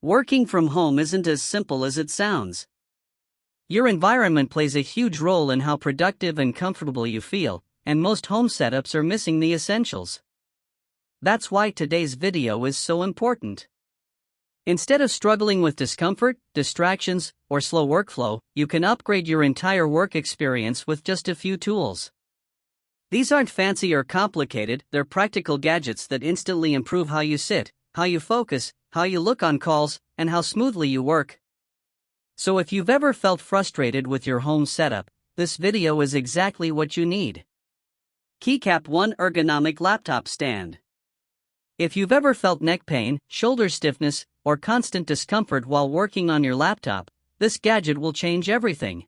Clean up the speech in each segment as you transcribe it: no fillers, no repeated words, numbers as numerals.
Working from home isn't as simple as it sounds. Your environment plays a huge role in how productive and comfortable you feel, and most home setups are missing the essentials. That's why today's video is so important. Instead of struggling with discomfort, distractions, or slow workflow, you can upgrade your entire work experience with just a few tools. These aren't fancy or complicated, they're practical gadgets that instantly improve how you sit, how you focus, how you look on calls, and how smoothly you work. So if you've ever felt frustrated with your home setup, this video is exactly what you need. Keycap 1 Ergonomic Laptop Stand. If you've ever felt neck pain, shoulder stiffness, or constant discomfort while working on your laptop, this gadget will change everything.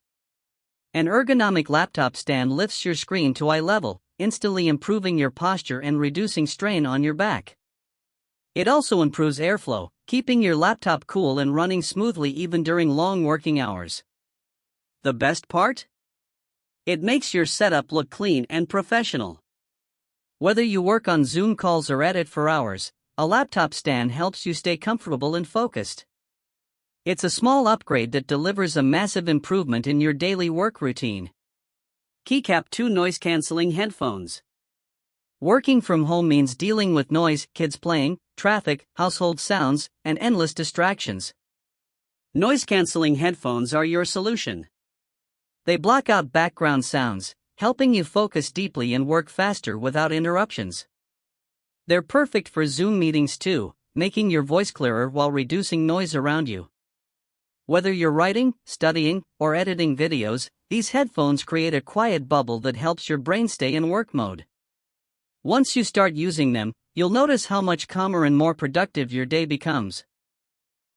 An ergonomic laptop stand lifts your screen to eye level, instantly improving your posture and reducing strain on your back. It also improves airflow, keeping your laptop cool and running smoothly even during long working hours. The best part? It makes your setup look clean and professional. Whether you work on Zoom calls or edit for hours, a laptop stand helps you stay comfortable and focused. It's a small upgrade that delivers a massive improvement in your daily work routine. Keycap 2 Noise Cancelling Headphones. Working from home means dealing with noise, kids playing, traffic, household sounds, and endless distractions. Noise-canceling headphones are your solution. They block out background sounds, helping you focus deeply and work faster without interruptions. They're perfect for Zoom meetings too, making your voice clearer while reducing noise around you. Whether you're writing, studying, or editing videos, these headphones create a quiet bubble that helps your brain stay in work mode. Once you start using them, you'll notice how much calmer and more productive your day becomes.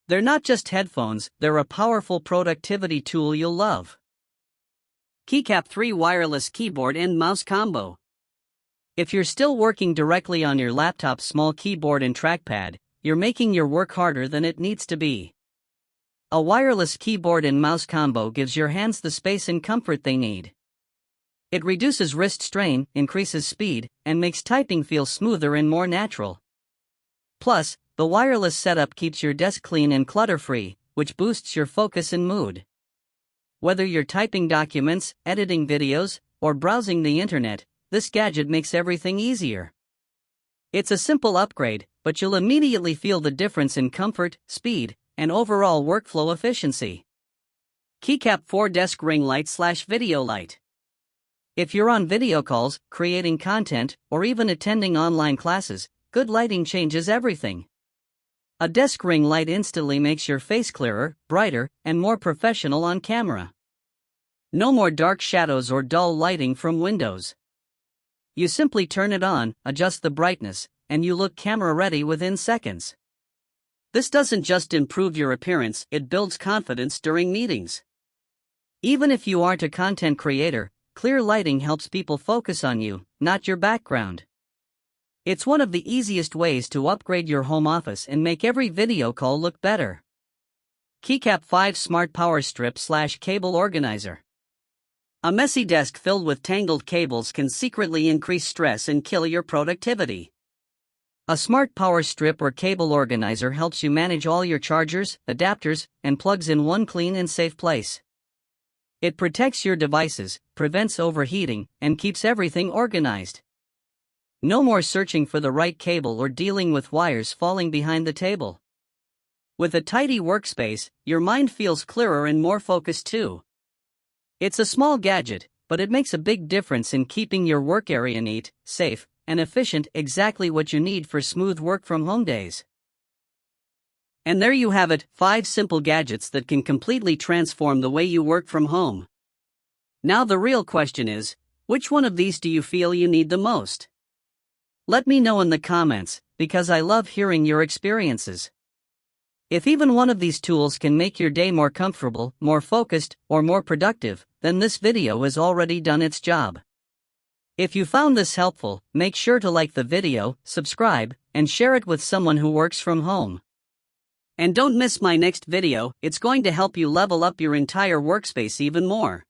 They're not just headphones, they're a powerful productivity tool you'll love. Keycap 3 Wireless Keyboard and Mouse Combo. If you're still working directly on your laptop's small keyboard and trackpad, you're making your work harder than it needs to be. A wireless keyboard and mouse combo gives your hands the space and comfort they need. It reduces wrist strain, increases speed, and makes typing feel smoother and more natural. Plus, the wireless setup keeps your desk clean and clutter-free, which boosts your focus and mood. Whether you're typing documents, editing videos, or browsing the internet, this gadget makes everything easier. It's a simple upgrade, but you'll immediately feel the difference in comfort, speed, and overall workflow efficiency. Keycap 4 Desk Ring Light/Video Light. If you're on video calls, creating content, or even attending online classes, good lighting changes everything. A desk ring light instantly makes your face clearer, brighter, and more professional on camera. No more dark shadows or dull lighting from windows. You simply turn it on, adjust the brightness, and you look camera ready within seconds. This doesn't just improve your appearance, it builds confidence during meetings. Even if you aren't a content creator, clear lighting helps people focus on you, not your background. It's one of the easiest ways to upgrade your home office and make every video call look better. Keycap 5 Smart Power Strip/Cable Organizer. A messy desk filled with tangled cables can secretly increase stress and kill your productivity. A smart power strip or cable organizer helps you manage all your chargers, adapters, and plugs in one clean and safe place. It protects your devices, prevents overheating, and keeps everything organized. No more searching for the right cable or dealing with wires falling behind the table. With a tidy workspace, your mind feels clearer and more focused too. It's a small gadget, but it makes a big difference in keeping your work area neat, safe, and efficient, exactly what you need for smooth work from home days. And there you have it, 5 simple gadgets that can completely transform the way you work from home. Now the real question is, which one of these do you feel you need the most? Let me know in the comments, because I love hearing your experiences. If even one of these tools can make your day more comfortable, more focused, or more productive, then this video has already done its job. If you found this helpful, make sure to like the video, subscribe, and share it with someone who works from home. And don't miss my next video, it's going to help you level up your entire workspace even more.